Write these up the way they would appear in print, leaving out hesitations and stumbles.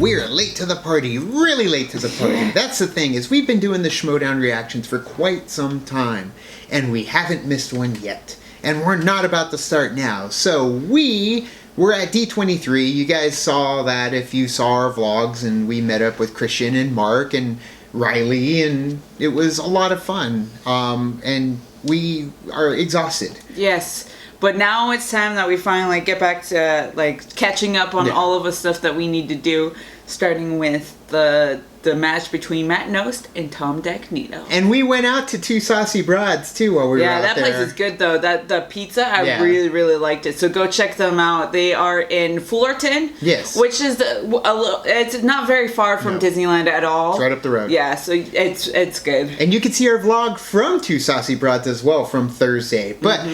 we're late to the party, really late to the party. That's the thing, is we've been doing the Schmoedown reactions for quite some time, and we haven't missed one yet. And we're not about to start now. So we're at D23. You guys saw that if you saw our vlogs, and we met up with Christian and Mark and Riley, and it was a lot of fun. And we are exhausted. Yes. But now it's time that we finally get back to catching up on all of the stuff that we need to do, starting with the match between Knost and Tom Dagnino. And we went out to Two Saucy Broads too while we were out there. Yeah, that place is good though. The pizza, I really liked it. So go check them out. They are in Fullerton. Yes. Which is it's not very far from Disneyland at all. It's right up the road. Yeah, so it's good. And you can see our vlog from Two Saucy Broads as well from Thursday. But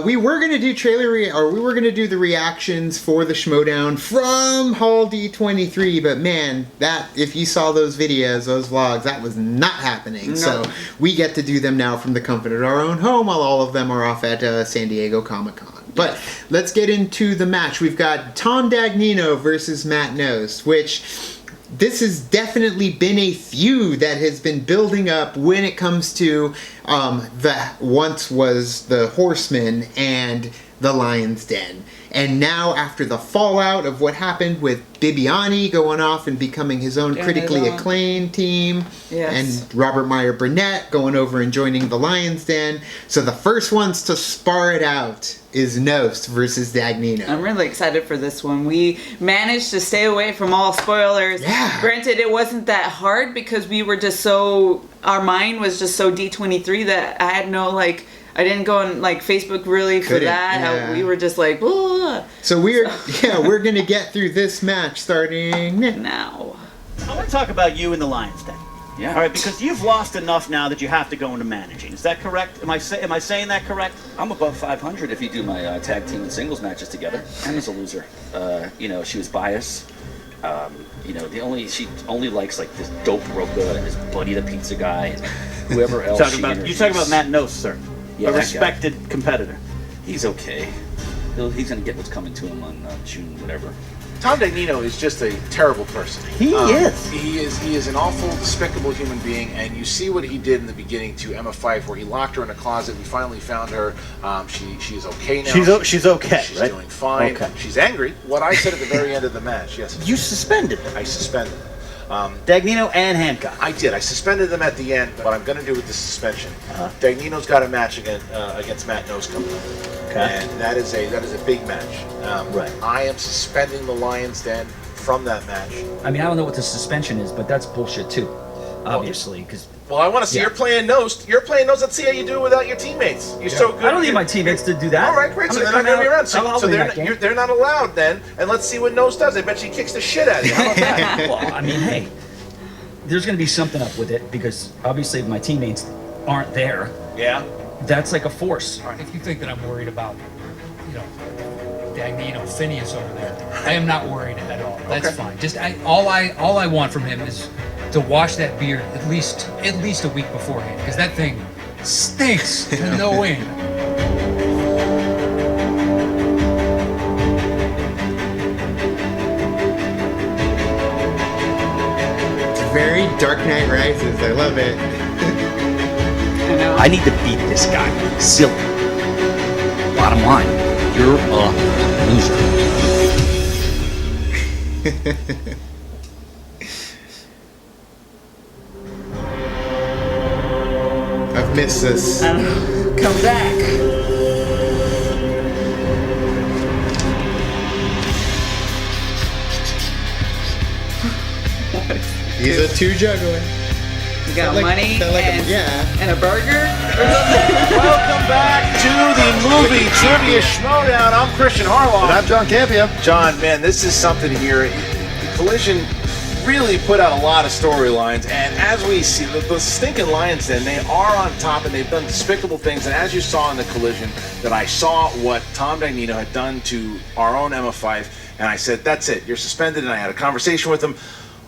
we were gonna do we were gonna do the reactions for the Schmoedown from Hall D23. But man, if you saw those videos, those vlogs, that was not happening. No. So we get to do them now from the comfort of our own home while all of them are off at San Diego Comic-Con. But let's get into the match. We've got Tom Dagnino versus Knost, which this has definitely been a feud that has been building up when it comes to once was the Horsemen and the Lion's Den. And now, after the fallout of what happened with Bibiani going off and becoming his own critically acclaimed team, and Robert Meyer Burnett going over and joining the Lion's Den, so the first ones to spar it out is Knost versus Dagnino. I'm really excited for this one. We managed to stay away from all spoilers. Yeah. Granted, it wasn't that hard because we were just our mind was just so D23 that I had no I didn't go on Facebook really for that. Yeah. We were just like, whoa. So we're gonna get through this match starting now. I want to talk about you in the Lions Den. Yeah. All right, because you've lost enough now that you have to go into managing. Is that correct? Am I saying that correct? I'm above 500 if you do my tag team and singles matches together. Emma's a loser. She was biased. She only likes this dope Roca and his buddy the pizza guy and whoever else. You're talking about Matt Knost, sir. Yeah, a respected competitor. He's okay. He's going to get what's coming to him on June whatever. Tom Dagnino is just a terrible person. He is. He is an awful, despicable human being, and you see what he did in the beginning to Emma Fyffe, where he locked her in a closet. We finally found her. She is okay now. She's okay, She's right? doing fine. Okay. She's angry. What I said at the very end of the match, yes. You suspended them. I suspended them. Dagnino and Hancock. I did. I suspended them at the end. What I'm going to do with the suspension, Dagnino's got a match against Matt Knost coming up. Okay. And that is a big match. Right. I am suspending the Lions Den from that match. I mean, I don't know what the suspension is, but that's bullshit too, obviously. Well, I want to see you're playing Knost. You're playing Knost. Let's see how you do without your teammates. You're so good. I don't need my teammates to do that. All right, great. So they're not going to be around. So they're not allowed then. And let's see what Knost does. I bet she kicks the shit out of you. How about that? Well, I mean, hey, there's going to be something up with it because obviously if my teammates aren't there, that's like a force. If you think that I'm worried about, Dagnino, Phineas over there, I am not worried at all. That's fine. Just all I want from him is to wash that beard at least a week beforehand, because that thing stinks to no end. Very Dark Knight Rises. I love it. I need to beat this guy. Silly. Bottom line, you're a loser. I've missed this. Come back. He's a two juggler. You got money and a burger? Welcome back to the Movie Trivia Schmoedown. I'm Christian Harloff. And I'm John Campia. John, man, this is something here. The Collision really put out a lot of storylines, and as we see, the stinking Lions Den, they are on top, and they've done despicable things, and as you saw in the Collision, that I saw what Tom Dagnino had done to our own Emma Fyffe, and I said, that's it, you're suspended, and I had a conversation with him.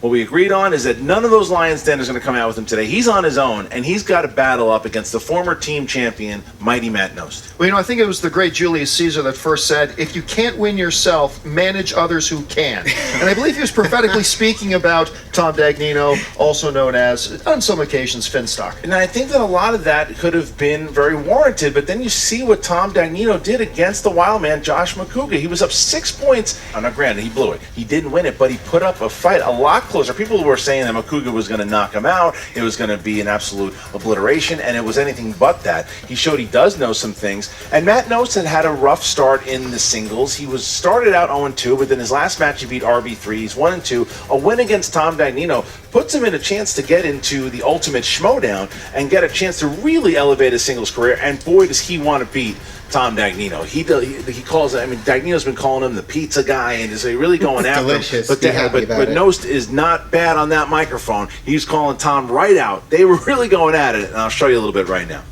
what we agreed on is that none of those Lions Den is going to come out with him today. He's on his own, and he's got to battle up against the former team champion, Mighty Matt Knost. Well, I think it was the great Julius Caesar that first said, if you can't win yourself, manage others who can. And I believe he was prophetically speaking about Tom Dagnino, also known as, on some occasions, Finstock. And I think that a lot of that could have been very warranted, but then you see what Tom Dagnino did against the wild man, Josh McCouga. He was up 6 points. Now, granted, he blew it. He didn't win it, but he put up a fight a lot closer. People were saying that McCouga was going to knock him out. It was going to be an absolute obliteration, and it was anything but that. He showed he does know some things. And Matt Knost had a rough start in the singles. He was started out 0-2, but then his last match he beat RB3. He's 1-2. A win against Tom Dagnino puts him in a chance to get into the ultimate Schmoedown and get a chance to really elevate his singles career. And boy, does he want to beat Tom Dagnino. He calls it, I mean, Dagnino's been calling him the pizza guy, and is really going after delicious. him. But Knost is not bad on that microphone. He's calling Tom right out. They were really going at it, and I'll show you a little bit right now.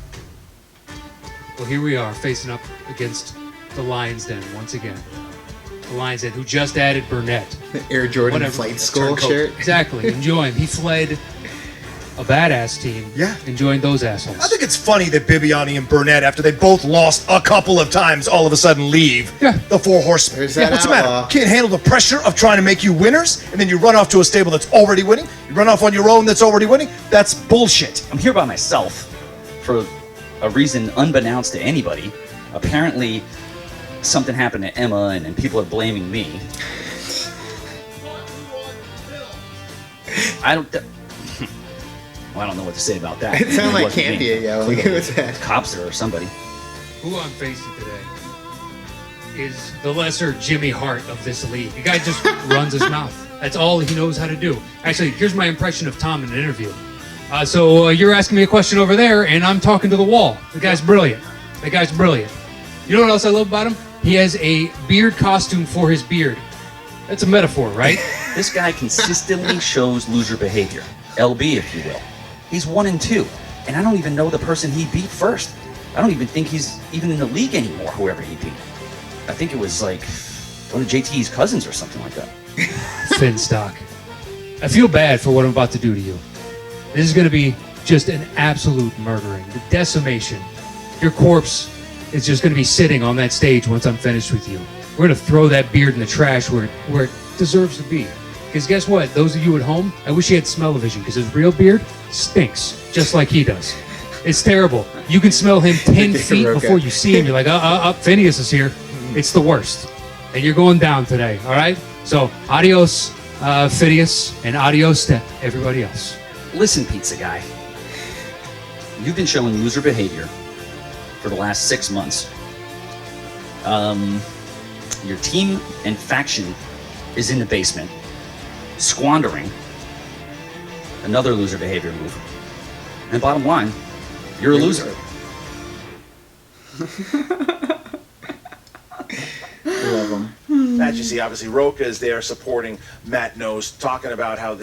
Well, here we are facing up against the Lions Den once again. The Lions Den, who just added Burnett. The Air Jordan Flight School shirt. Exactly. Enjoy him. He fled a badass team. Yeah. Enjoying those assholes. I think it's funny that Bibiani and Burnett, after they both lost a couple of times, all of a sudden leave the Four Horsemen. There's that What's the outlaw. matter? Can't handle the pressure of trying to make you winners, and then you run off to a stable that's already winning? You run off on your own that's already winning? That's bullshit. I'm here by myself for a reason unbeknownst to anybody. Apparently, something happened to Emma, and people are blaming me. I don't know what to say about that. It sounded like wasn't me. Campia yelling. Who was that? Cops or somebody. Who I'm facing today is the lesser Jimmy Hart of this league. The guy just runs his mouth. That's all he knows how to do. Actually, here's my impression of Tom in an interview. So you're asking me a question over there, and I'm talking to the wall. The guy's brilliant. The guy's brilliant. You know what else I love about him? He has a beard costume for his beard. That's a metaphor, right? This guy consistently shows loser behavior. LB, if you will. He's 1-2, and I don't even know the person he beat first. I don't even think he's even in the league anymore, whoever he beat. I think it was like one of JT's cousins or something like that. Finstock. I feel bad for what I'm about to do to you. This is going to be just an absolute murdering, the decimation. Your corpse is just going to be sitting on that stage once I'm finished with you. We're going to throw that beard in the trash where it deserves to be. Because guess what? Those of you at home, I wish he had smell-o-vision, because his real beard stinks, just like he does. It's terrible. You can smell him 10 feet before you see him. You're like, Phineas is here. It's the worst. And you're going down today, all right? So, adios, Phineas, and adios to everybody else. Listen, pizza guy. You've been showing loser behavior for the last 6 months. Your team and faction is in the basement, squandering. Another loser behavior move. And bottom line, you're a loser. Love him. As you see, obviously, Roca is there supporting Matt Knost, talking about how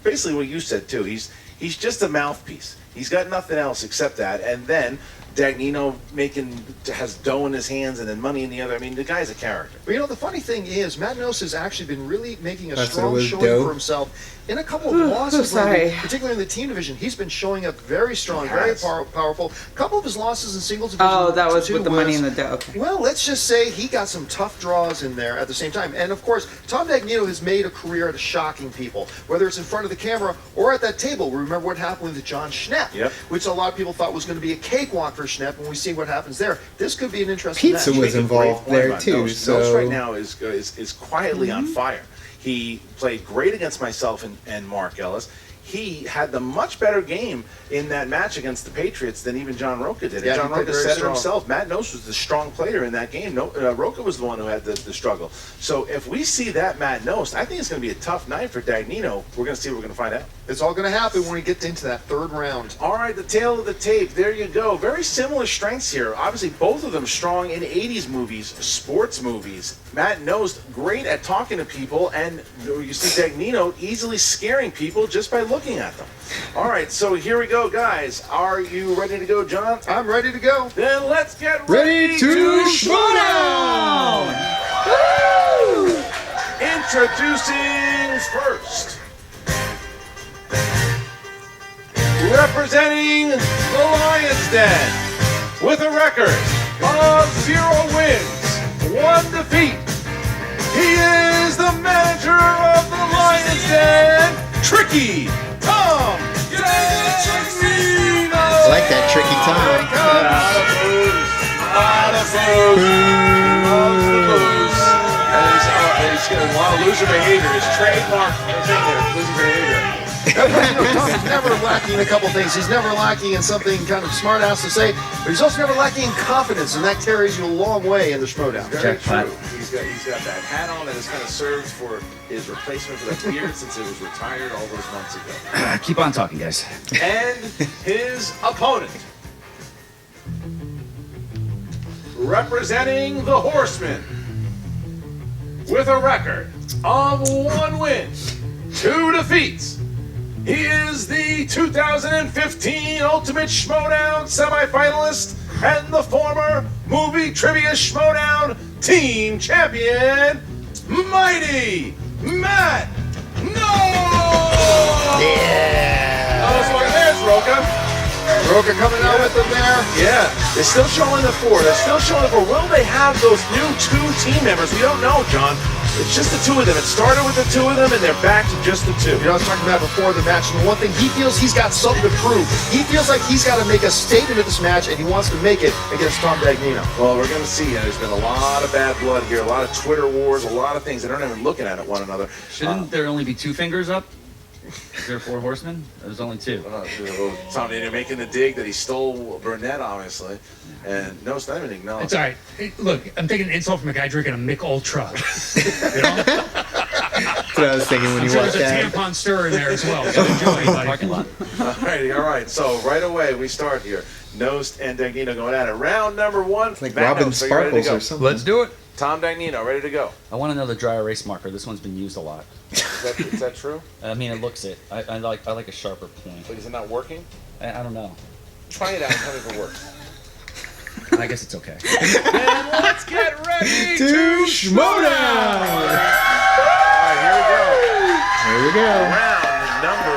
basically what you said too. He's just a mouthpiece. He's got nothing else except that. And then Dagnino has dough in his hands and then money in the other. I mean, the guy's a character. But the funny thing is, Matt Knost has actually been really making a strong was showing dough. for himself in a couple of losses lately, particularly in the team division. He's been showing up very strong, very powerful. A couple of his losses in singles division. Oh, that was with the money in the dough. Okay. Well, let's just say he got some tough draws in there at the same time. And of course, Tom Dagnino has made a career out of shocking people, whether it's in front of the camera or at that table. Remember what happened with John Schnepp, which a lot of people thought was going to be a cakewalk for Schnepp, and we see what happens there. This could be an interesting Pizza match. was involved there too. Knost right now is quietly on fire. He played great against myself and Mark Ellis. He had the much better game in that match against the Patriots than even John Roca did. Yeah, And John Roca said it strong. himself. Matt Knost was the strong player in that game. Roca was the one who had the struggle. So if we see that Matt Knost, I think it's going to be a tough night for Dagnino. We're going to see what we're going to find out. It's all going to happen when we get into that third round. All right, the tail of the tape. There you go. Very similar strengths here. Obviously, both of them strong in 80s movies, sports movies. Matt Knost, great at talking to people, and you see Dagnino easily scaring people just by looking at them. All right, so here we go, guys. Are you ready to go, John? I'm ready to go. Then let's get Ready to Schmoedown! Introducing first, representing the Lions Den, with a record of 0 wins, 1 defeat. He is the manager of the Lions Den, Tricky Tom Dagnino. I like that Tricky Tom. He's got a lot of loser behavior. His trademark thing there, loser behavior. Tom's never lacking in a couple things. He's never lacking in something kind of smart ass to say, but he's also never lacking in confidence, and that carries you a long way in the Schmoedown. Very true. He's got that hat on that has kind of served for his replacement for that beard since it was retired all those months ago. Keep on talking, guys. And his opponent, representing the Horsemen, with a record of 1 win, 2 defeats. He is the 2015 Ultimate Schmoedown semifinalist and the former Movie Trivia Schmoedown team champion, Mighty Matt Knost! Yeah! There's Roka. Roka coming out with them there. Yeah, they're still showing the 4. They're still showing the 4. Will they have those new 2 team members? We don't know, John. It's just the 2 of them. It started with the 2 of them, and they're back to just the 2. You know, I was talking about before the match, and the one thing he feels he's got something to prove. He feels like he's got to make a statement of this match, and he wants to make it against Tom Dagnino. Well, we're going to see. There's been a lot of bad blood here, a lot of Twitter wars, a lot of things that aren't even looking at one another. Shouldn't there only be 2 fingers up? Is there 4 horsemen? There's only 2. Tom, you're making the dig that he stole Burnett, obviously, and Knost not even acknowledged. It's all right. Hey, look, I'm taking an insult from a guy drinking a Mick Ultra. You know? That's what I was thinking when I'm you sure walked there's a out. tampon stir in there as well. So enjoy, buddy. Parking lot. All right. So right away we start here. Knost and Dagnino going at it. Round number 1. Like Matt Robin Knost, are you ready to Sparkles go? or something. Let's do it. Tom Dagnino, ready to go. I want to know the dry erase marker. This one's been used a lot. Is that true? I mean, it looks it. I like a sharper point. Like, is it not working? I don't know. Try it out and tell me if it works. I guess it's okay. And let's get ready To Schmoedown! All right, here we go. Here we go. Round number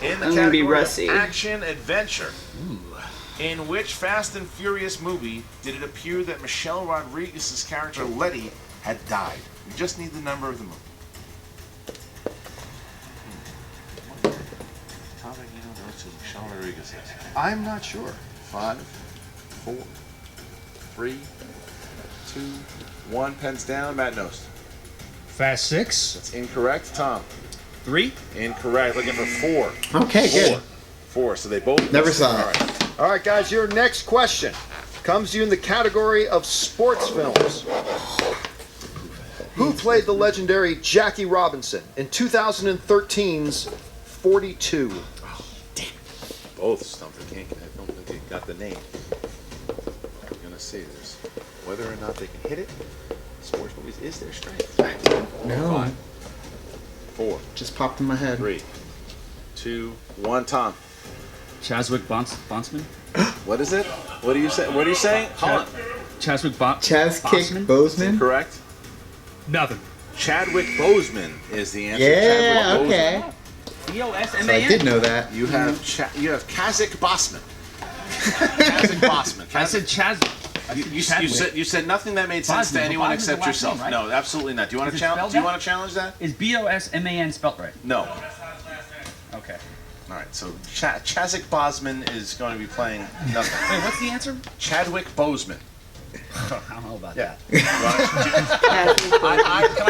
1 in the I'm gonna be category rusty. of action adventure. In which Fast and Furious movie did it appear that Michelle Rodriguez's character Letty had died? We just need the number of the movie. Tom Dagnino knows who Michelle Rodriguez is. I'm not sure. 5, 4, 3, 2, 1. Pens down. Matt Knost. Fast 6. That's incorrect. Tom. 3? Incorrect. Looking for 4. Okay, good. 4. So they both Never missed. saw All it. right. All right, guys, your next question comes to you in the category of sports films. Who played the legendary Jackie Robinson in 2013's 42? Both stumped. I don't think they got the name. I'm gonna say this. Whether or not they can hit it, sports movies is their strength. No. 5, 4, Just popped in my head. 3, 2, 1. Tom. Chadwick Boseman? What is it? What are you saying? What are you saying? Hold on. Chadwick Chaz Kick Boseman? Correct. Nothing. Chadwick Boseman is the answer. Yeah, Chadwick okay. B-O-S-M-A-N? So I did know that. You have Kazakh Bosman. Kazakh Bosman. I said Chadwick. You said nothing that made sense to Bosman. anyone Bosman's except the last yourself. name, right? No, absolutely not. Do you want Is to it challenge? spelled Do you out? want to challenge that? Is B-O-S-M-A-N spelled right? No. Okay. All right. So Chadwick Bosman is going to be playing nothing. Wait, what's the answer? Chadwick Boseman. I don't know about Yeah. that.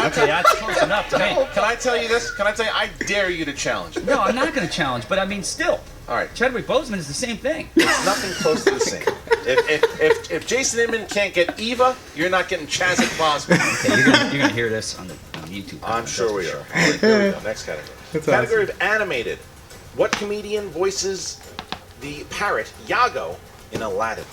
Okay, that's close enough to me. Can I tell you this? Can I tell you? I dare you to challenge. No, I'm not going to challenge, but I mean, still. All right. Chadwick Boseman is the same thing. It's nothing close to the same. If Jason Inman can't get Eva, you're not getting Chadwick Bosman. Okay, you're gonna hear this on YouTube. I'm sure we are. All right, here we go. Next category. Category of animated. What comedian voices the parrot Iago in Aladdin?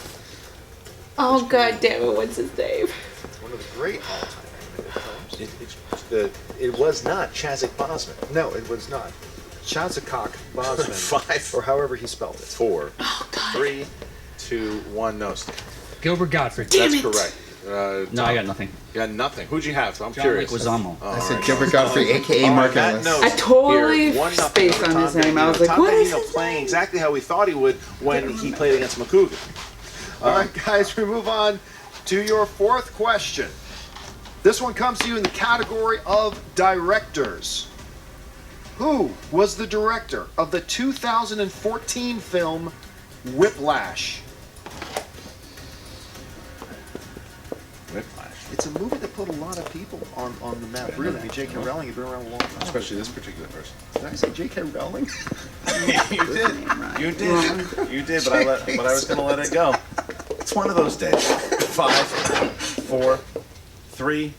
Oh, god damn it, what's his name? It's one of the great all-time animated films. It was not Chadwick Bosman. No, it was not. Chazakok Bosman. 5, or however he spelled it. 4, 3, 2, 1. No. Gilbert Gottfried. That's correct. No, I got nothing. You got nothing. Who'd you have? I'm John curious. Leguizamo. I said Gilbert Godfrey, a.k.a. Mark Ellis. I totally spaced on his name. I was like, Tom what is Dagnino his playing name? exactly how we thought he would when he played against McCougan. All right, guys, we move on to your fourth question. This one comes to you in the category of directors. Who was the director of the 2014 film Whiplash? Whiplash. It's a movie that put a lot of people on the map. Really, I mean, J.K. Rowling had been around a long time. Especially this particular person. Did I say J.K. Rowling? You did, but I was going to let it go. It's one of those days. 5, 4, 3,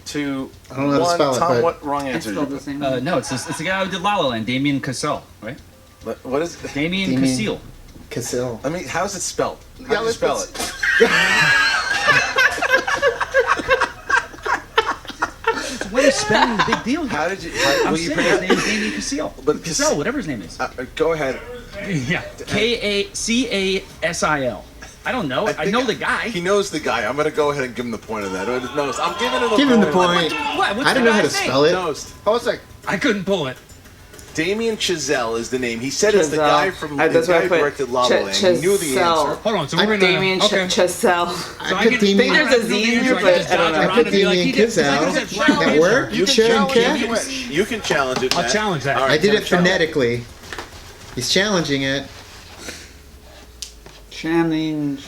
2, I don't know how to 1. spell it, Tom, but- what wrong I answer? spelled Did the you same. No, it's the guy who did La La Land, Damien Cassell, right? put? What is it? Damien Cassell. Casil. I mean, how's it spelled? How do you let's- spell let's- it? What is spelling the big deal? How did you? I'm Will you saying his pronounce? name is Damien Cassell. But Cassell, whatever his name is. Go ahead. Yeah. Cassil. I don't know. I know the guy. He knows the guy. I'm going to go ahead and give him the point of that. Knost. I'm giving him Give him the point. What? What's I don't the know how to guy's name? spell it. Knost. Hold on a second. I couldn't pull it. Damien Chazelle is the name. He said it's the Chazelle. guy from the That's guy what I who put. directed La La Land. He knew the Chazelle. answer. Hold on. So we're gonna. Damien okay. Chazelle. So I put Damien. There's a Z in here, but I don't know. I put Damien Casil. That work? You can Sure, challenge okay. if you wish. You can challenge it. I'll Matt. challenge that. All right, I did it challenge. phonetically. He's challenging it. Challenge.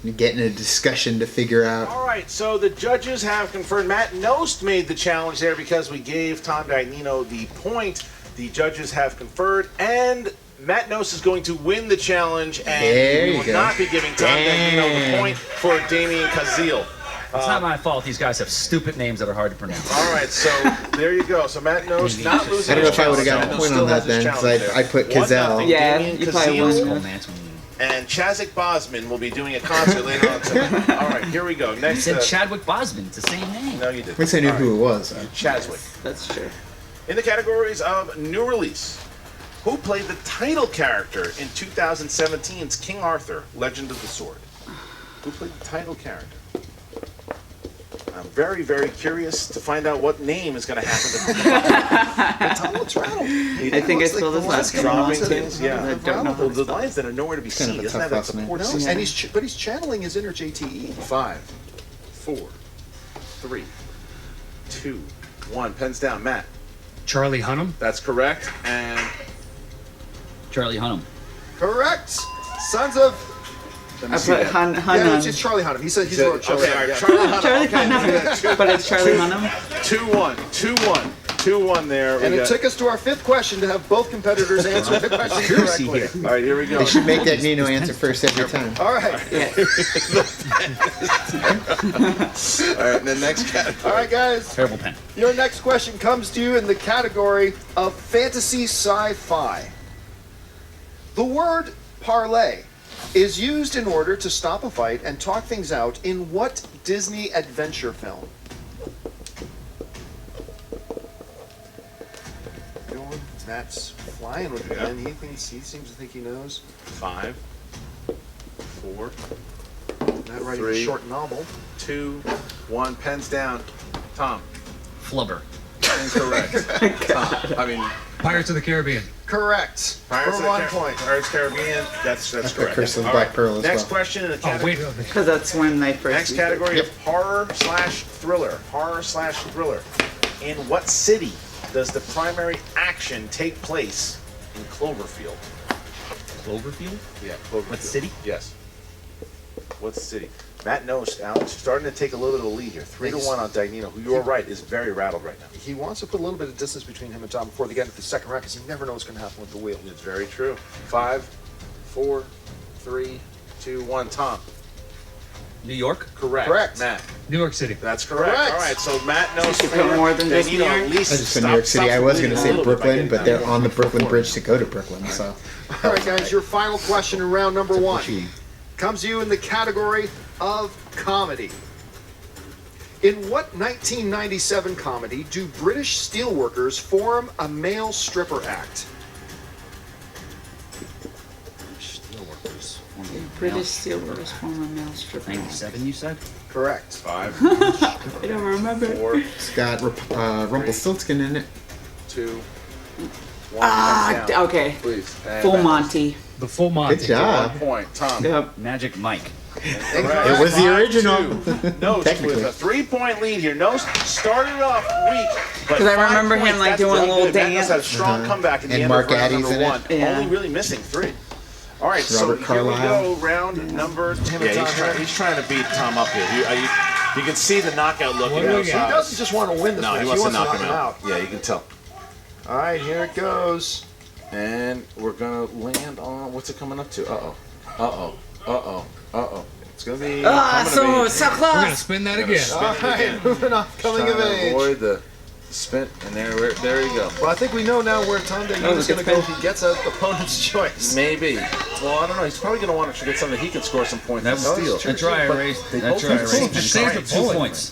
You're getting a discussion to figure out. All right, so the judges have confirmed. Matt Knost made the challenge there because we gave Tom Dagnino the point. The judges have conferred, and Matt Knost is going to win the challenge, and There we you will go. not be giving Tom Dagnino the Damn. point for Damien Casil. It's not my fault. These guys have stupid names that are hard to pronounce. All right, so there you go. So Matt Knost not losing I don't know his if I would have challenge. gotten a Matt point Knost on that still then, has his because challenge I put there. 1-0. Cazel. Yeah, Damien you probably won. Casil Oh, man, it's when you- and Chadwick Bosman will be doing a concert later on tonight. All right, here we go. You Next, said Chadwick Bosman. It's the same name. no, you didn't. At least I knew who it was. Chadwick. That's true. In the categories of new release, who played the title character in 2017's King Arthur, Legend of the Sword? Who played the title character? I'm very, very curious to find out what name is going to happen. Tom looks rattled. I think I spelled his last name wrong Dropping too. things, yeah. I don't know how The to spell lines that are nowhere to be kind of seen. a Isn't tough that a last name. support No, system? and he's channeling his inner JTE. 5, 4, 3, 2, 1. Pens down. Matt. Charlie Hunnam. That's correct. And Charlie Hunnam. Correct. Sons of. let I me see put that. Yeah, it's Hunnam. Charlie Hunnam. He said he's Okay, wrote Charlie all right. Hunnam. Charlie Hunnam. Charlie Okay. Hunnam. But it's Charlie Hunnam. 2-1. 2-1. 2-1 there. And We it got- took us to our fifth question to have both competitors answer the question Accuracy correctly. All right, here we go. They should make that Nino answer first every time. All right. Yeah. All right, and the next category. All right, guys. Terrible pen. Your next question comes to you in the category of fantasy sci-fi. The word parlay is used in order to stop a fight and talk things out in what Disney adventure film? Matt's flying with it, and he seems to think he knows. 5, 4, Matt writing 3. a short novel. 2, 1. Pens down. Tom. Flubber. Incorrect. Tom. I mean, Pirates of the Caribbean. Correct. Pirates For of 1 the point. Pirates Caribbean. That's the correct. Curse of the All Black Pearl as Next well. question in the Oh category. wait. Because that's when they first. Next used it. category of horror/thriller. Horror/thriller. In what city does the primary action take place in Cloverfield? Cloverfield? Yeah, Cloverfield. What city? Yes. What city? Matt knows. Alex, starting to take a little bit of a lead here. 3-1 on Dagnino, who you're right is very rattled right now. He wants to put a little bit of distance between him and Tom before they get into the second round because you never know what's going to happen with the wheel. It's very true. 5, 4, 3, 2, 1. Tom. New York? Correct. Correct. Matt. New York City. That's correct. Correct. All right, so Matt knows. You put more than just New York? At least I just put New York City. I was going to say Brooklyn, but they're on the Brooklyn Bridge to go to Brooklyn, so. All right, guys, your final question in round number one cheating. comes to you in the category of comedy. In what 1997 comedy do British steelworkers form a male stripper act? Steelworkers. British steelworkers former male stripper. 97, you said? Correct. 5. I don't remember. 4. It's got Rumpelstiltskin in it. 2. 1. Okay. Please. Full Monty. The full Monty. Good job. 1 point. Tom. Yep. Magic Mike. It was the original. Knost with a 3-point lead here. Knost started off weak, but 'Cause I remember 5 him, points, like, that's doing a really little good. Matt Knost dance. had a strong comeback at the And end Mark of round Addy's number in it. 1. Yeah. Only really missing 3. All right, Robert so Carlyle. here we go. Round number 2. Yeah, he's trying to beat Tom up here. You can see the knockout look. What do we He got? doesn't just want to win this No, match. he wants to knock him out. Yeah, you can tell. All right, here it goes. And we're gonna land on what's it coming up to? It's gonna be. So We're gonna close. spin that again. All right, moving on. Coming of age. Avoid the spin, and there you go. Well, I think we know now where Tom Dagnino is going to go if he gets an opponent's choice. Maybe. Well, I don't know. He's probably gonna want to get something he can score some points. That's steal. The dry erase. They That both dry have erase. the Just same save the Two bullet. points.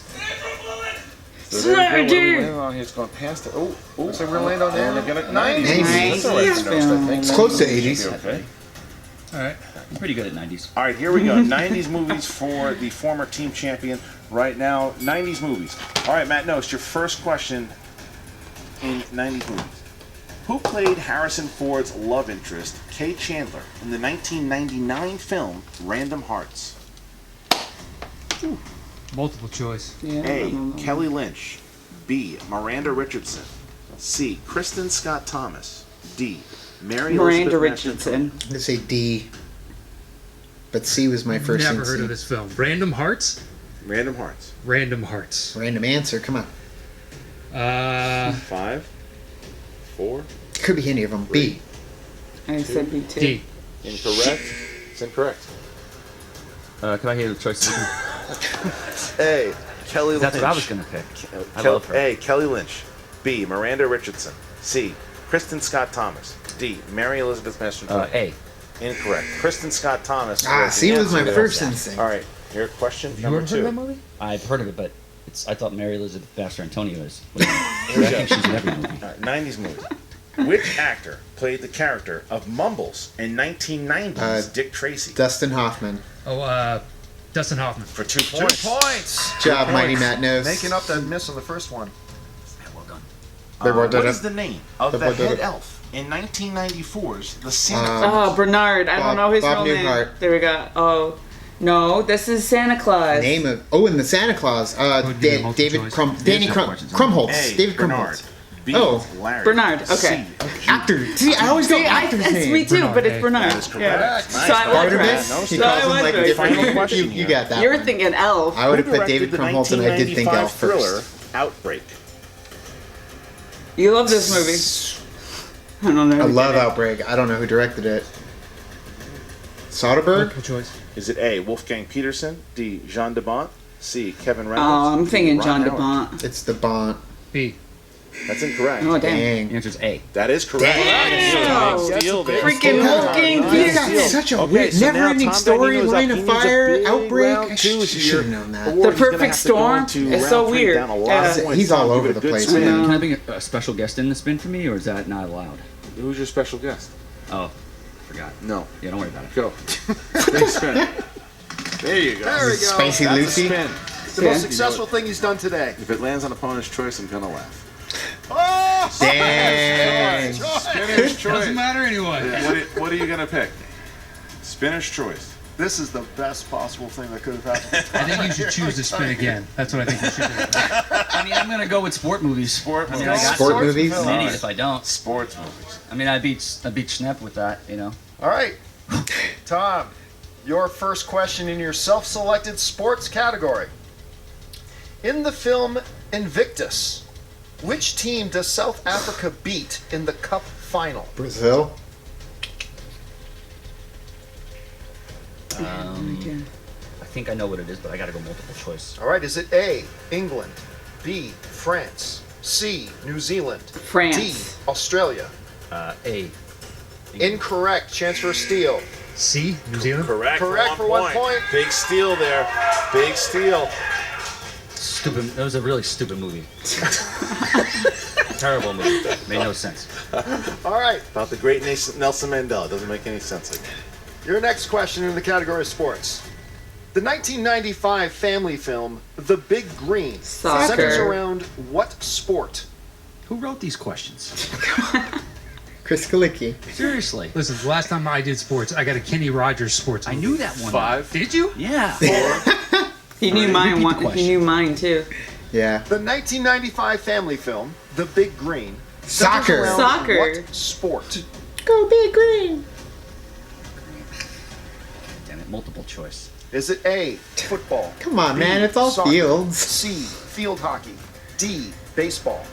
So there we go. What are we landing on here? It's going past it. Oh, So we're landing on and there. they're gonna 90s. 90s. That's all right for Knost, I think. It's close to 80s. Okay. All right. I'm pretty good at 90s. All right, here we go. 90s movies for the former team champion. Right now, 90s movies. All right, Matt Knost, your first question in 90s movies. Who played Harrison Ford's love interest, Kay Chandler, in the 1999 film Random Hearts? Multiple choice. A. Kelly Lynch. B. Miranda Richardson. C. Kristen Scott Thomas. D. Mary Miranda Elizabeth Richardson. I'm gonna say D, but C was my first Never heard instinct. of this film. Random Hearts? Random Hearts. Random Hearts. Random answer. Come on. 5, 4. Could be any of them. B. I said B too. D. Incorrect. It's incorrect. Can I hear the choices? A. Kelly Lynch. That's what I was going to pick. I love her. A. Kelly Lynch. B. Miranda Richardson. C. Kristen Scott Thomas. D. Mary Elizabeth Masterton. A. Incorrect. Kristen Scott Thomas. C was my answer. first instinct. All right. Your question You number ever heard of that 2. movie? I've heard of it, but I thought Mary Elizabeth Baxter Antonio is. Here we I go. think she's in every movie. All right, 90s movie. Which actor played the character of Mumbles in 1990's Dick Tracy? Dustin Hoffman. Oh, Dustin Hoffman. For 2 points. 2 points. Good job, Mighty Matt Knost. Making up that miss on the first one. Well done. What is the name of the head elf in 1994's The Santa Claus? Oh, Bernard. I don't know his Bob real name. Newhart. There we go. Oh, no, this is Santa Claus. Name of and the Santa Claus. Would be the multiple David choice. Danny There's no questions. Crumholtz. A. David Bernard. Crumholtz. B. Oh. Larry. Bernard, okay. C. Actor. See, I always go actor's It's name. me too, Bernard, but it's hey. Bernard. That is correct. Yeah. Nice. So I was Artemis. right. He So calls I him was like right. different. Final question You here. got that. You're one. thinking Elf. I would have Who put directed David the Crumholtz, and I did think 1995 Elf thriller first. Outbreak? You love this movie. I don't know. I love Outbreak. I don't know who directed it. Soderbergh? Multiple choice. Is it A. Wolfgang Peterson? D. Jean de Bont? C. Kevin Reynolds? Oh, I'm D. thinking Ron John Howard? DeBont. It's the Bont. B. That's incorrect. Oh, dang. Dang. The answer is A. That is correct. Damn. Big steal there. Freaking Wolfgang He's got Peterson. such a Okay, weird, so now never-ending Tom story, Dagnino's Line up. of He needs a Fire, big Outbreak. round I two should here. have known that. Or he's gonna Perfect have to go Storm into is round so 3 weird. down a lot Yeah. of points. He's all Tom, give over it a the good place, spin. man. Can I bring a special guest in the spin for me, or is that not allowed? Who's your special guest? Oh, forgot. No. Yeah, don't worry about it. Go. Big spin. There you go. There we go. Spicy That's a Lucy. spin. It's the most successful thing he's done today. If it lands on opponent's choice, I'm gonna laugh. Oh! Dang. Spinner's choice. Doesn't matter anyway. What are you gonna pick? Spinner's choice. This is the best possible thing that could have happened. I think you should choose to spin again. That's what I think you should do. I mean, I'm gonna go with sport movies. Sport I mean, movies. I got Sport movies? I'm an idiot if I don't. Sports movies. I mean, I beat Schnepp with that, you know. All right, Tom, your first question in your self-selected sports category. In the film Invictus, which team does South Africa beat in the Cup final? Brazil? I think I know what it is, but I gotta go multiple choice. All right, is it A, England, B, France, C, New Zealand, France. D, Australia? A. Incorrect. Chance for a steal. C, New Zealand? Correct. Correct for 1 point. Big steal there. Big steal. Stupid. That was a really stupid movie. Terrible movie. Made no sense. All right. About the great Nelson Mandela. Doesn't make any sense. Your next question in the category of sports. The 1995 family film, The Big Green, Soccer. centers around what sport? Who wrote these questions? Chris Kalicki. Seriously. Listen, the last time I did sports, I got a Kenny Rogers sports I movie. knew that one. 5. Did you? Yeah. He knew mine. Repeat the He question. knew mine too. Yeah. The 1995 family film, The Big Green, Soccer. centers around Soccer. what sport? Go Big Green. Damn it, multiple choice. Is it A, football? Come on, B, man. It's all soccer, fields. C, field hockey. D, baseball.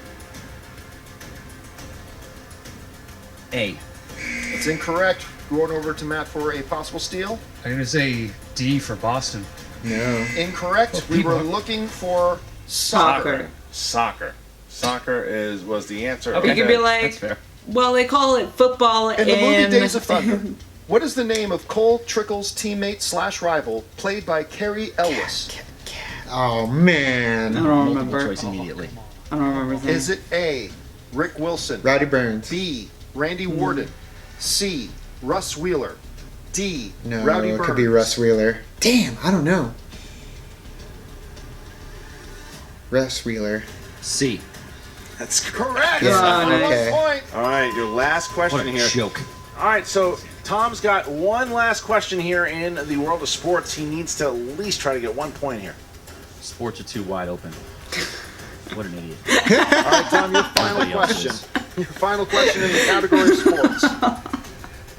A. It's incorrect. Going over to Matt for a possible steal. I'm gonna say D for Boston. No. Incorrect. We were people- looking for soccer. Soccer. Soccer was the answer. You could be like, That's fair. well, they call it football In the movie Days of Thunder, what is the name of Cole Trickle's teammate / rival, played by Carrie Elwes? Oh, I man. don't Multiple remember. choice immediately. I don't remember his name. Is it A, Rick Wilson? Rowdy Burns. B, Randy Warden? C, Russ Wheeler? D, No, Rowdy it Burns? could be Russ Wheeler. Damn, I don't know. Russ Wheeler. C. That's correct. Yeah, nice. okay. 1 point. All right, your last question What a here. joke. All right, so Tom's got one last question here in the world of sports. He needs to at least try to get 1 point here. Sports are too wide open. What an idiot. All right, Tom, your final Everybody else question. Your final question in the category of sports.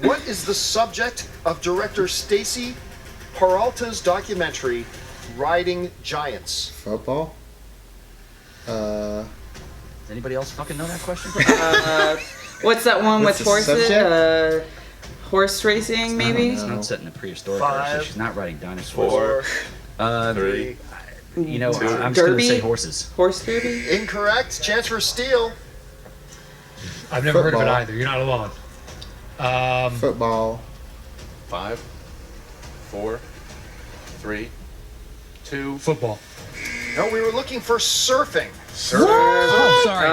What is the subject of director Stacy Peralta's documentary, Riding Giants? Football? Does anybody else fucking know that question? What's that one What's with the horses? subject? Horse racing, maybe? It's not set in a prehistoric 5, era, so she's not riding dinosaurs. 4, 3. You know, Two. I'm just going to Derby? say horses. Horse derby? Incorrect. Chance for a steal. I've never heard of it Football. either. You're not alone. Football. 5, 4, 3, 2. Football. No, we were looking for surfing. Oh, sorry.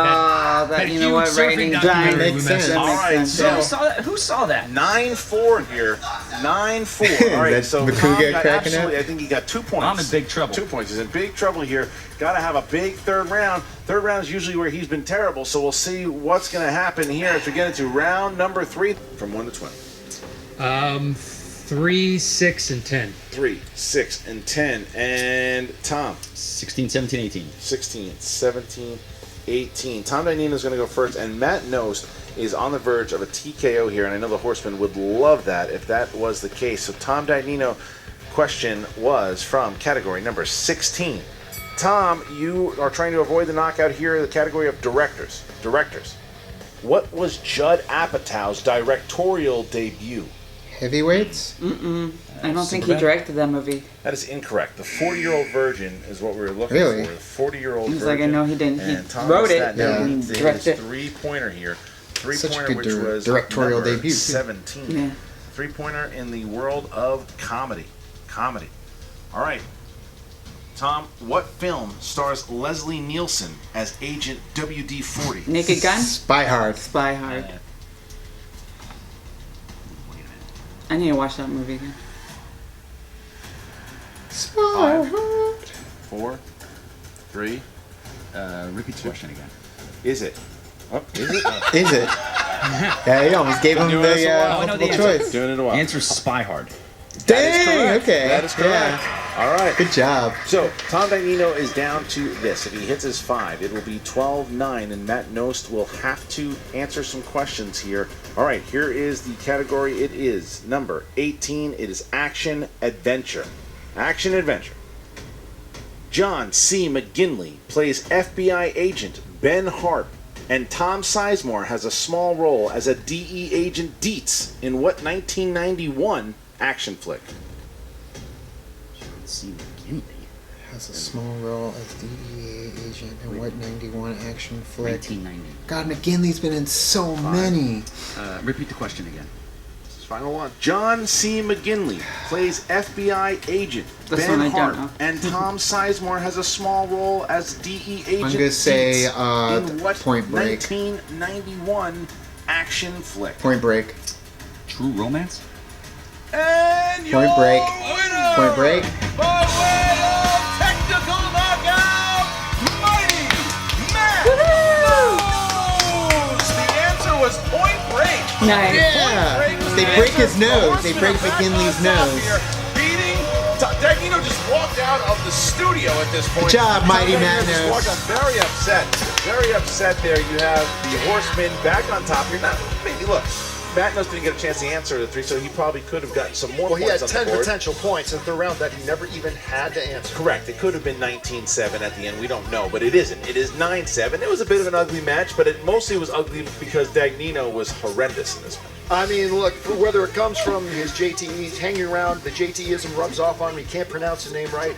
That you know huge what? surfing Riding documentary giants. Makes we messed sense. up. All right, sense, so yeah. Who saw that? 9-4 here. 9-4. All right, That's so Makuga Tom got cracking absolutely. up? I think he got 2 points. I'm in big trouble. 2 points. He's in big trouble here. Got to have a big third round. Third round is usually where he's been terrible. So we'll see what's going to happen here as we get into round number 3 from 1 to 20. 3, 6, and 10. 3, 6, and 10. And Tom, 16, 17, 18. 16, 17, 18. Tom Dagnino is going to go first, and Matt Knost is on the verge of a TKO here, and I know the Horsemen would love that if that was the case. So Tom Dagnino question was from category number 16. Tom, you are trying to avoid the knockout here in the category of directors. Directors. What was Judd Apatow's directorial debut? Heavyweights? I don't think he Superbad. directed that movie. That is incorrect. The 40-year-old virgin is what we were looking Really? for. The 40-year-old He was virgin. like, I know he didn't. He And Tom wrote has it, that yeah. down. and His he directed it. three-pointer here. Such a Three-pointer, good which was directorial number debut, too. 17. Yeah. Three-pointer in the world of comedy. Comedy. All right. Tom, what film stars Leslie Nielsen as Agent WD-40? Naked Gun? Spy Hard. Spy Hard. I need to watch that movie again. Spy 5, Hard. 4, 3. Repeat the question again. Is it? Oh, is it? Is it? Yeah, you almost gave him doing this a the while. I know multiple the answer. choice. Doing it a while. Answer's Spy Hard. Dang, okay. That is correct. All right. Good job. So, Tom Dagnino is down to this. If he hits his 5, it will be 12-9, and Matt Knost will have to answer some questions here. All right, here is the category. It is number 18. It is Action Adventure. Action Adventure. John C. McGinley plays FBI agent Ben Harp, and Tom Sizemore has a small role as a DE agent Dietz in what 1991 action flick? See McGinley. Has a small role as DEA agent in what 91 action flick? 1990. God, McGinley's been in so many. Repeat the question again. This is final one. John C. McGinley plays FBI agent This Ben one I don't Hart, know. and Tom Sizemore has a small role as DE agent. I'm gonna say, Dietz in what Point Break. 1991 action flick? Point Break. True Romance? And Point Break. winner, Point Break. by way of technical knockout, Mighty Matt Knost. The answer was Point Break. Nice. Yeah. They break his nose. They break McKinley's nose. Beating Dagnino just walked out of the studio at this point. Good job, Mighty Matt Just Knost. walked out very upset. Very upset there. You have the Horseman back on top. You're not, maybe, look, Matt Knost didn't get a chance to answer the 3, so he probably could have gotten some more Well, he points had on 10 the board. potential points in the third round that he never even had to answer. Correct. It could have been 19-7 at the end. We don't know, but it isn't. It is 9-7. It was a bit of an ugly match, but it mostly was ugly because Dagnino was horrendous in this match. I mean, look, whether it comes from his JTEs hanging around, the JTEism rubs off on him, he can't pronounce the name right.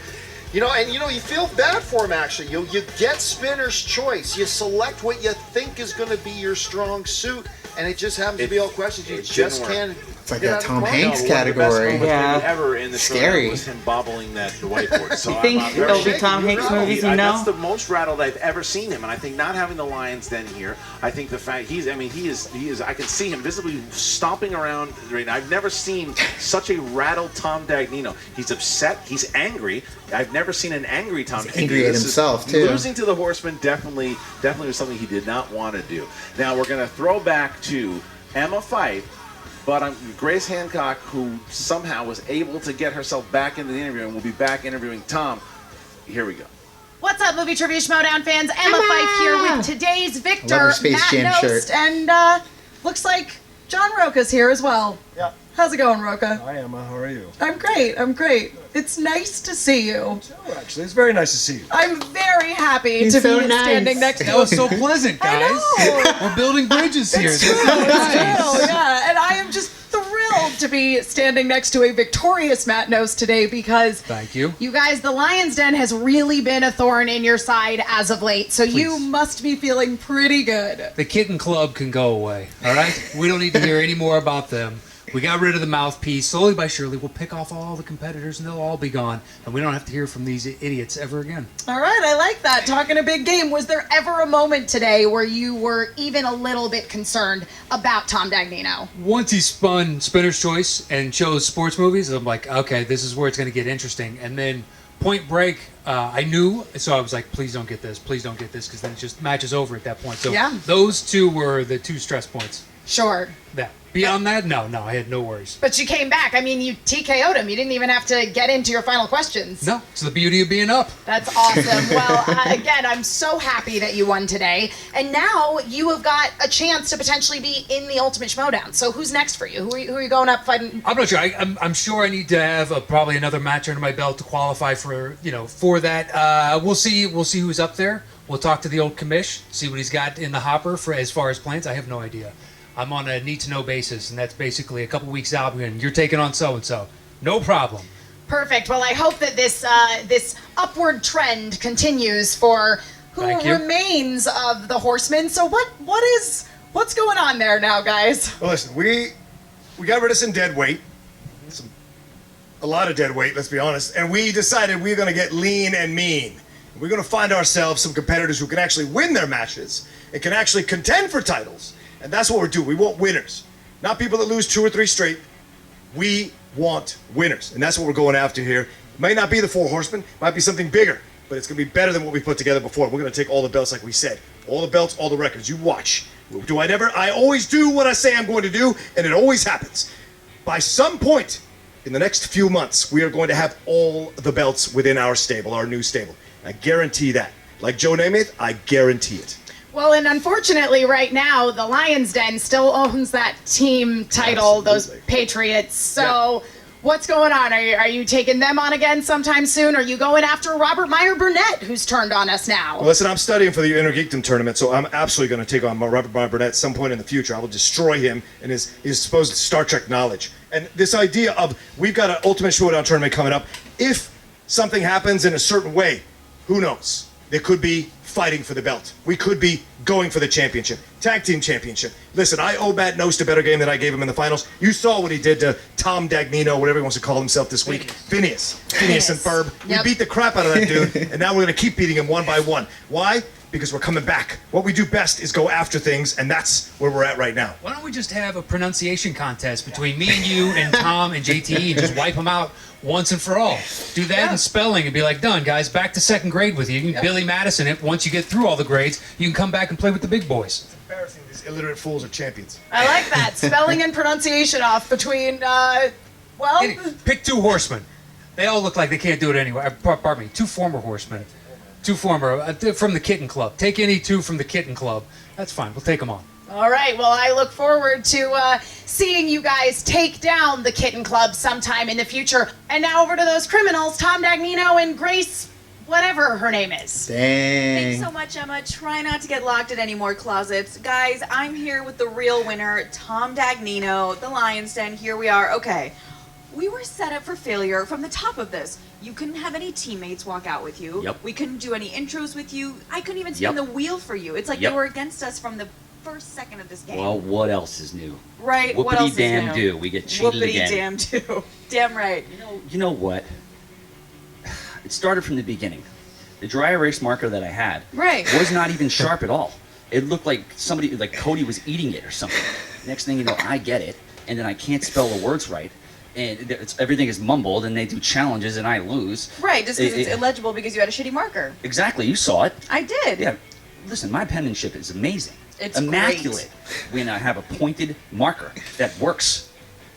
You know, and you feel bad for him actually. You get spinner's choice. You select what you think is going to be your strong suit, and it just happens to be all questions you just can't. It's like get that out of Tom the park. Hanks One of the best category. moments Yeah. maybe ever in the Scary. show was him bobbling the whiteboard. So You think I'm there'll very be Tom Hanks movies you know? That's the most rattled I've ever seen him, and I think not having the Lions Den here, I think the fact he is. I can see him visibly stomping around right now. I've never seen such a rattled Tom Dagnino. He's upset. He's angry. I've never seen an angry Tom. He's angry at himself, too. Losing to the Horseman definitely was something he did not want to do. Now we're going to throw back to Emma Fife. But Grace Hancock, who somehow was able to get herself back into the interview and will be back interviewing Tom. Here we go. What's up, Movie Trivia Schmoedown fans? Emma Fife here with today's victor, Love her Space Matt Jam Knost, shirt. and looks like John Roca's here as well. Yeah. How's it going, Roca? Hi, Emma. How are you? I'm great. It's nice to see you. Oh, actually, it's very nice to see you. I'm very happy He's to so be nice. standing next to That was so pleasant, guys. I know. We're building bridges here. It's This true, is it's nice. true, yeah. And I am just thrilled to be standing next to a victorious Matt Knost today because Thank you. you guys, the Lions Den has really been a thorn in your side as of late, so you Please. must be feeling pretty good. The kitten club can go away, all right? We don't need to hear any more about them. We got rid of the mouthpiece. Slowly but surely, we'll pick off all the competitors and they'll all be gone. And we don't have to hear from these idiots ever again. All right, I like that. Talking a big game. Was there ever a moment today where you were even a little bit concerned about Tom Dagnino? Once he spun Spinner's Choice and chose sports movies, I'm like, okay, this is where it's going to get interesting. And then Point Break, I knew, so I was like, please don't get this, because then it just matches over at that point. So Yeah. those two were the two stress points. Sure. Yeah. Beyond that, no, I had no worries. But you came back. I mean, you TKO'd him. You didn't even have to get into your final questions. No, it's the beauty of being up. That's awesome. Well, again, I'm so happy that you won today. And now you have got a chance to potentially be in the Ultimate Schmoedown. So who's next for you? Who are you going up fighting? I'm not sure. I'm sure I need to have probably another match under my belt to qualify for that. We'll see who's up there. We'll talk to the old commish, see what he's got in the hopper for as far as plans. I have no idea. I'm on a need-to-know basis, and that's basically a couple weeks out, and you're taking on so-and-so. No problem. Perfect. Well, I hope that this upward trend continues for who Thank you. remains of the Horsemen. So what's going on there now, guys? Well, listen, we got rid of some dead weight, a lot of dead weight, let's be honest, and we decided we're going to get lean and mean. We're going to find ourselves some competitors who can actually win their matches and can actually contend for titles. And that's what we're doing. We want winners, not people that lose 2 or 3 straight. We want winners, and that's what we're going after here. It might not be the 4 Horsemen, might be something bigger, but it's going to be better than what we put together before. We're going to take all the belts, like we said, all the belts, all the records. You watch. I always do what I say I'm going to do, and it always happens. By some point in the next few months, we are going to have all the belts within our stable, our new stable. I guarantee that. Like Joe Namath, I guarantee it. Well, and unfortunately, right now, the Lions Den still owns that team title, those Patriots. So, what's going on? Are you taking them on again sometime soon? Are you going after Robert Meyer Burnett, who's turned on us now? Well, listen, I'm studying for the Inner Geekdom tournament, so I'm absolutely going to take on Robert Meyer Burnett at some point in the future. I will destroy him and his supposed Star Trek knowledge. And this idea of we've got an Ultimate Schmoedown tournament coming up. If something happens in a certain way, who knows? There could be fighting for the belt. We could be going for the championship, tag team championship. Listen, I owe Matt Knost a better game than I gave him in the finals. You saw what he did to Tom Dagnino, whatever he wants to call himself this week. Phineas and Ferb. Yep. We beat the crap out of that dude, and now we're going to keep beating him one by one. Why? because we're coming back. What we do best is go after things, and that's where we're at right now. Why don't we just have a pronunciation contest between me and you and Tom and JT and just wipe them out once and for all? Do that in spelling and be like, done, guys. Back to second grade with you. You can Billy Madison it. Once you get through all the grades, you can come back and play with the big boys. It's embarrassing. These illiterate fools are champions. I like that. Spelling and pronunciation off between, Pick 2 horsemen. They all look like they can't do it anyway. Pardon me, 2 former horsemen. 2 former, from the Kitten Club. Take any 2 from the Kitten Club. That's fine. We'll take them on. All right. Well, I look forward to seeing you guys take down the Kitten Club sometime in the future. And now over to those criminals, Tom Dagnino and Grace, whatever her name is. Dang. Thanks so much, Emma. Try not to get locked in any more closets. Guys, I'm here with the real winner, Tom Dagnino, the Lion's Den. Here we are. Okay. We were set up for failure from the top of this. You couldn't have any teammates walk out with you. Yep. We couldn't do any intros with you. I couldn't even spin the wheel for you. It's like they were against us from the first second of this game. Well, what else is new? Right, what else is new? Whoopity damn do. We get cheated again. Whoopity damn do. Damn right. You know what? It started from the beginning. The dry erase marker that I had was not even sharp at all. It looked like somebody, like Cody was eating it or something. Next thing you know, I get it, and then I can't spell the words right. And everything is mumbled, and they do challenges, and I lose. Right, just because it's illegible because you had a shitty marker. Exactly, you saw it. I did. Yeah, listen, my penmanship is amazing. It's immaculate when I have a pointed marker that works.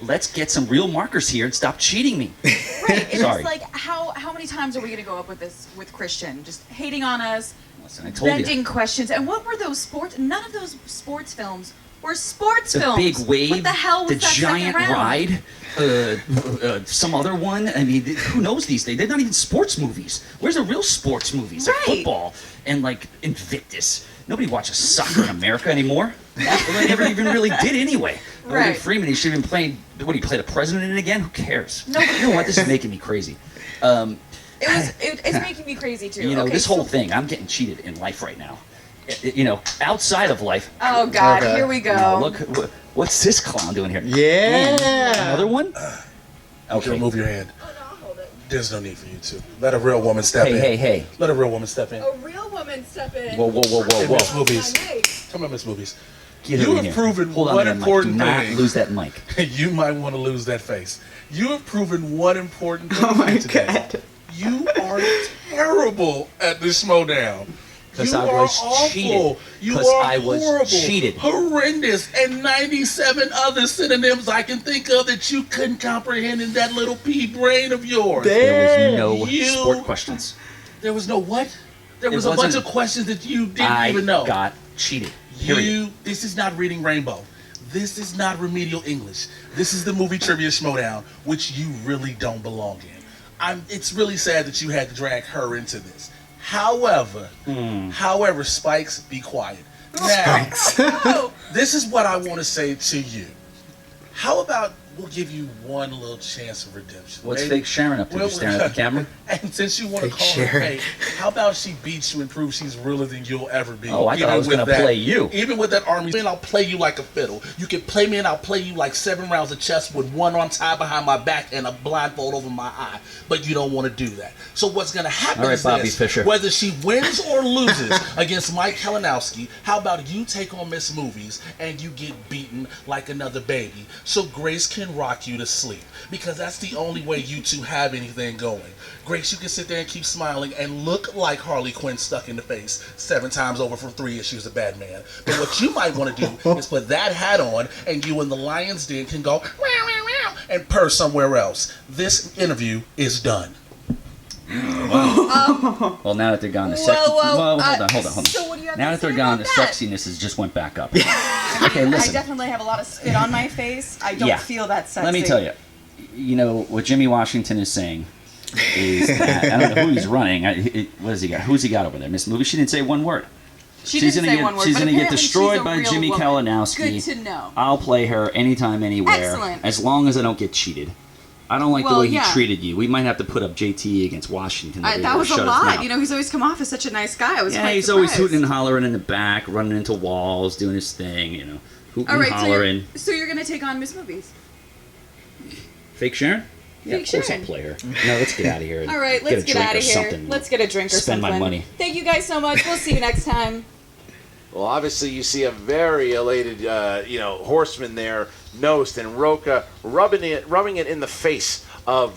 Let's get some real markers here and stop cheating me. Right, it's Sorry. like how many times are we going to go up with this with Christian? Just hating on us, Listen, I told bending you. questions. And what were those sports? None of those sports films were sports The films. big wave, What the hell was the that giant second round? ride, some other one. I mean, who knows these days? They're not even sports movies. Where's the real sports movies? Like football and like Invictus. Nobody watches soccer in America anymore. Well, they never even really did anyway. Morgan Freeman, he should have been playing. What, do you play the president in it again? Who cares? No. You know what? This is making me crazy. It's making me crazy too. You know, okay, this whole thing, I'm getting cheated in life right now. You know, outside of life. Oh God, here we go. You know, look, what's this clown doing here? Yeah. And another one? Okay. Remove your hand. There's no need for you to. Let a real woman step in. Hey. Let a real woman step in. A real woman step in. Whoa. Hey, Miss Movies. Come on, Miss Movies. Get You in have here. proven Hold on one there, Mike. important Do not thing. lose that mic. You might want to lose that face. You have proven one important thing today. God. You are terrible at this Schmoedown. Because You I are was awful. cheated. You Because are I was horrible, cheated. horrendous, and 97 other synonyms I can think of that you couldn't comprehend in that little pea brain of yours. There was no You- sport questions. There was no what? There was It a bunch wasn't- of questions that you didn't I even know. got cheated. Period. This is not reading Rainbow. This is not remedial English. This is the Movie Trivia Schmoedown, which you really don't belong in. It's really sad that you had to drag her into this. However, Spikes, be quiet. Now, this is what I want to say to you. How about we'll give you one little chance of redemption? What's Maybe- fake Sharon up to? Just staring at the camera? And since you want to Fake call her Sharon. fake, how about she beats you and proves she's realer than you'll ever be? Oh, I thought I was Even gonna with that- play you. Even with that army, man, I'll play you like a fiddle. You can play me and I'll play you like 7 rounds of chess with one arm tied behind my back and a blindfold over my eye. But you don't want to do that. So what's going to happen All right, is Bobby this. Fischer. Whether she wins or loses against Mike Kalinowski, how about you take on Miss Movies and you get beaten like another baby so Grace can rock you to sleep? Because that's the only way you two have anything going. Grace, you can sit there and keep smiling and look like Harley Quinn stuck in the face 7 times over for 3 issues of Batman. But what you might want to do is put that hat on and you and the Lion's Den can go meow, meow, meow, and purr somewhere else. This interview is done. Well, now that they're gone, the sex. Hold on. So what do you have Now to that they're say gone, the about that? sexiness has just went back up. Okay, I listen. definitely have a lot of spit on my face. I don't feel that sexy. Let me tell you. You know what Jimmy Washington is saying is that I don't know who he's running. What does he got? Who's he got over there? Miss Movie. She didn't say one word. She didn't say one word. She's but gonna get apparently destroyed she's a by real Jimmy woman. Kalinowski. Good to know. I'll play her anytime, anywhere, Excellent. as long as I don't get cheated. I don't like the Well, way he yeah. treated you. We might have to put up JT against Washington. to be That able was to a shut his lot. mouth. You know, he's always come off as such a nice guy. I was Yeah, quite he's surprised. always hooting and hollering in the back, running into walls, doing his thing, you know. Hooting All right, and hollering. so you're gonna take on Miss Movies. Fake Sharon? Yeah, of course I'll play her. No, let's get out of here. All right, let's get out of here. Let's get a drink or spend something. my money. Thank you guys so much. We'll see you next time. Well, obviously you see a very elated, horseman there, Knost, and Roca rubbing it in the face of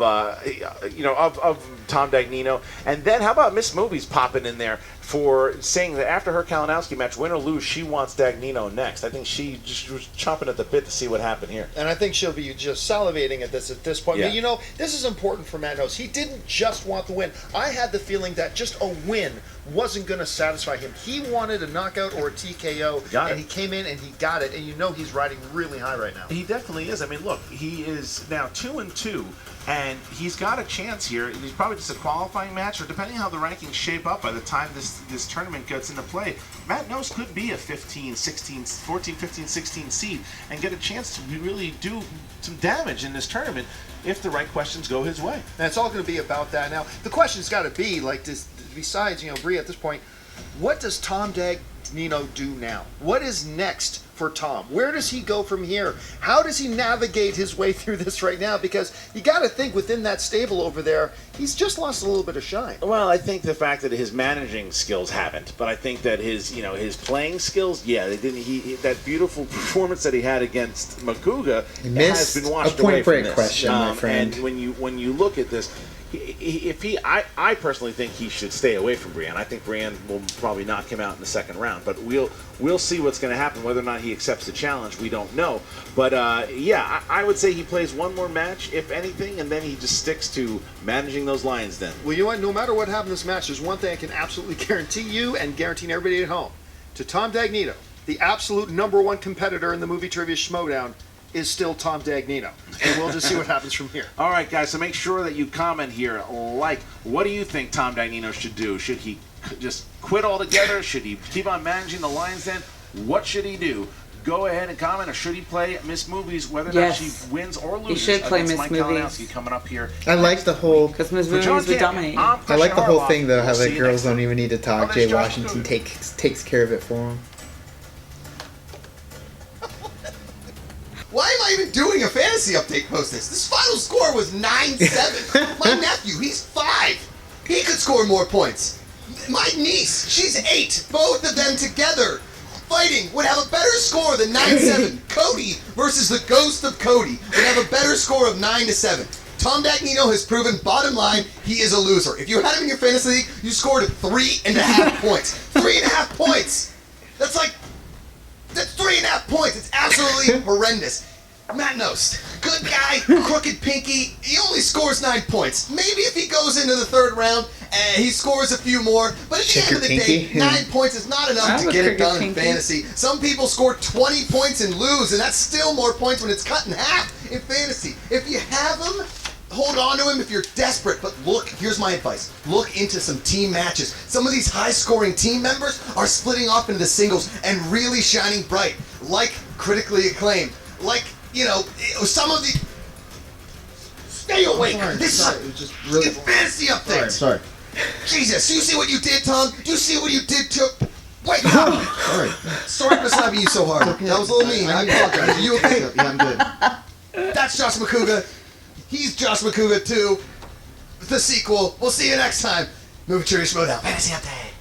Tom Dagnino. And then how about Miss Movies popping in there for saying that after her Kalinowski match, win or lose, she wants Dagnino next. I think she just was chomping at the bit to see what happened here. And I think she'll be just salivating at this point. Yeah. But this is important for Matt Knost. He didn't just want the win. I had the feeling that just a win wasn't going to satisfy him. He wanted a knockout or a TKO, he came in and he got it. And he's riding really high right now. He definitely is. I mean, look, he is now 2-2, and he's got a chance here. He's probably just a qualifying match, or depending on how the rankings shape up by the time this tournament gets into play, Matt Knost could be a 14, 15, 16 seed and get a chance to really do some damage in this tournament if the right questions go his way. And it's all going to be about that. Now, the question's got to be, like, this, besides, Bree, at this point, what does Tom Dagnino do now? What is next for Tom? Where does he go from here? How does he navigate his way through this right now? Because you got to think within that stable over there, he's just lost a little bit of shine. Well, I think the fact that his managing skills haven't, but I think that his playing skills, they didn't. He that beautiful performance that he had against Makuga has been washed away from this. Question, my friend. And when you look at this, I personally think he should stay away from Brienne. I think Brienne will probably knock him out in the second round, but we'll see what's going to happen. Whether or not he accepts the challenge, we don't know. But I would say he plays one more match, if anything, and then he just sticks to managing those lions then. Well, you know what? No matter what happens in this match, there's one thing I can absolutely guarantee you and guarantee everybody at home. To Tom Dagnino, the absolute #1 competitor in the Movie Trivia Schmoedown, is still Tom Dagnino. And we'll just see what happens from here. All right, guys, so make sure that you comment here. What do you think Tom Dagnino should do? Should he just quit altogether? Should he keep on managing the Lions Den? What should he do? Go ahead and comment, or should he play Miss Movies, whether or not she wins or loses? He should play Miss Mike Movies. Kalinowski coming up here. I like the whole... Because Miss Movies would dominate. I like the whole thing, though, how the girls don't even need to talk. Jay Washington takes care of it for them. Why am I even doing a fantasy update post this? Final score was 9-7. My nephew, he's 5. He could score more points. My niece, she's 8. Both of them together fighting would have a better score than 9-7. Cody versus the ghost of Cody would have a better score of 9-7. Tom Dagnino has proven, bottom line, he is a loser. If you had him in your fantasy league, you scored 3.5 points. 3.5 points! That's 3.5 points. It's absolutely horrendous. Matt Knost, good guy, crooked pinky. He only scores 9 points. Maybe if he goes into the third round, he scores a few more. But at the end of the day, 9 points is not enough to get it done in fantasy. Some people score 20 points and lose, and that's still more points when it's cut in half in fantasy. If you have him, hold on to him if you're desperate. But look, here's my advice. Look into some team matches. Some of these high-scoring team members are splitting off into the singles and really shining bright, like Critically Acclaimed, like, some of the... Stay awake! This is just really fantasy updates! Sorry. Jesus, you see what you did, Tom? Do you see what you did to... Wake up! Sorry for slapping you so hard. Okay. That was a little mean. I apologize. Are you okay? Yeah, I'm good. That's Josh Makuga. He's Josh Makuga too. The sequel. We'll see you next time. Movie Trivia Schmoedown. Fantasy update.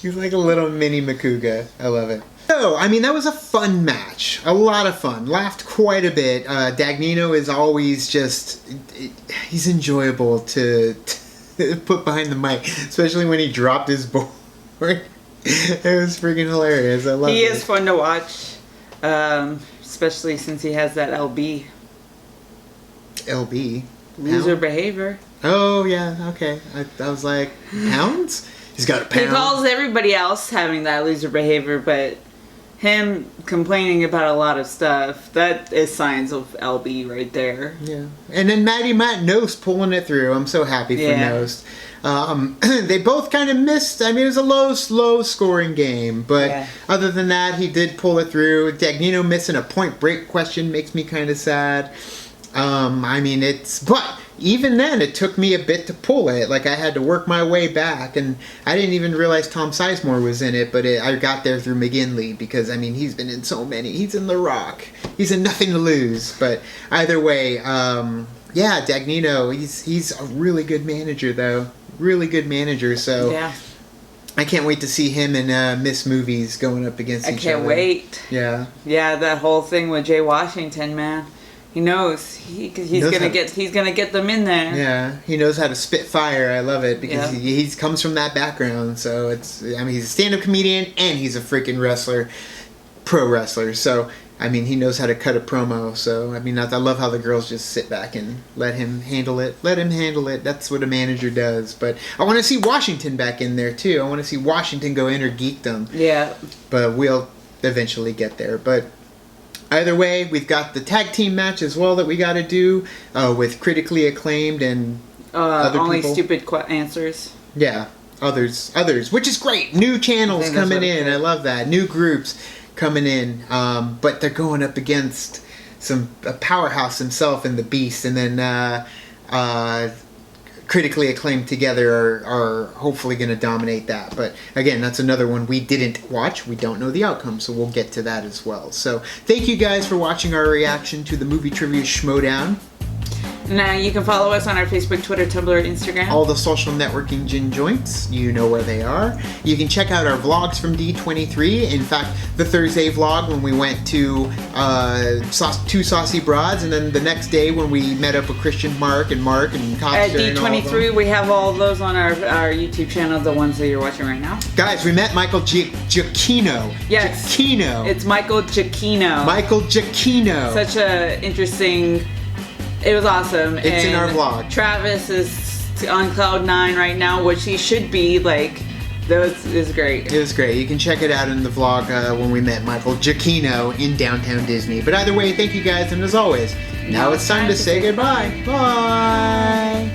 He's like a little mini Makuga. I love it. So, that was a fun match. A lot of fun. Laughed quite a bit. Dagnino is always he's enjoyable to put behind the mic, especially when he dropped his board. It was freaking hilarious. I love it. He is fun to watch, especially since he has that LB. LB? Loser Pound? behavior. Oh, yeah, okay. I was like, pounds? He's got a pound. He calls everybody else having that loser behavior, but him complaining about a lot of stuff, that is signs of LB right there. Yeah. And then Matt Knost pulling it through. I'm so happy for Knost. They both kind of missed. It was a low scoring game, but other than that, he did pull it through. Dagnino missing a point break question makes me kind of sad. But even then, it took me a bit to pull it. Like, I had to work my way back, and I didn't even realize Tom Sizemore was in it, but I got there through McGinley, because, I mean, he's been in so many. He's in The Rock. He's in Nothing to Lose. But either way, yeah, Dagnino, he's a really good manager, though. Really good manager, so... Yeah. I can't wait to see him and Miss Movies going up against each other. I can't wait. Yeah. Yeah, that whole thing with Jay Washington, man. He knows he's gonna get them in there. Yeah, he knows how to spit fire. I love it because he comes from that background. So he's a stand-up comedian and he's a freaking wrestler, pro wrestler. So I mean, he knows how to cut a promo. So I mean, I love how the girls just sit back and let him handle it. Let him handle it. That's what a manager does. But I want to see Washington back in there too. I want to see Washington go inner geekdom. Yeah. But we'll eventually get there. But either way, we've got the tag team match as well that we got to do with critically acclaimed and other only people. Stupid answers. Yeah, others, which is great. New channels coming in. I love that. New groups coming in, but they're going up against a powerhouse himself and the Beast, and then critically acclaimed together are hopefully going to dominate that. But again, that's another one we didn't watch. We don't know the outcome, so we'll get to that as well. So thank you guys for watching our reaction to the Movie Trivia Schmoedown. Now you can follow us on our Facebook, Twitter, Tumblr, Instagram. All the social networking gin joints, you know where they are. You can check out our vlogs from D23. In fact, the Thursday vlog when we went to Two Saucy Broads, and then the next day when we met up with Christian, Mark and Costa. At D23, we have all of those on our YouTube channel, the ones that you're watching right now. Guys, we met Michael Giacchino. Yes. Giacchino. It's Michael Giacchino. Michael Giacchino. Such a interesting... It was awesome. It's in our vlog. Travis is on cloud 9 right now, which he should be. Like, it was great. It was great. You can check it out in the vlog when we met Michael Giacchino in downtown Disney. But either way, thank you guys, and as always, now it's time to say goodbye. Bye.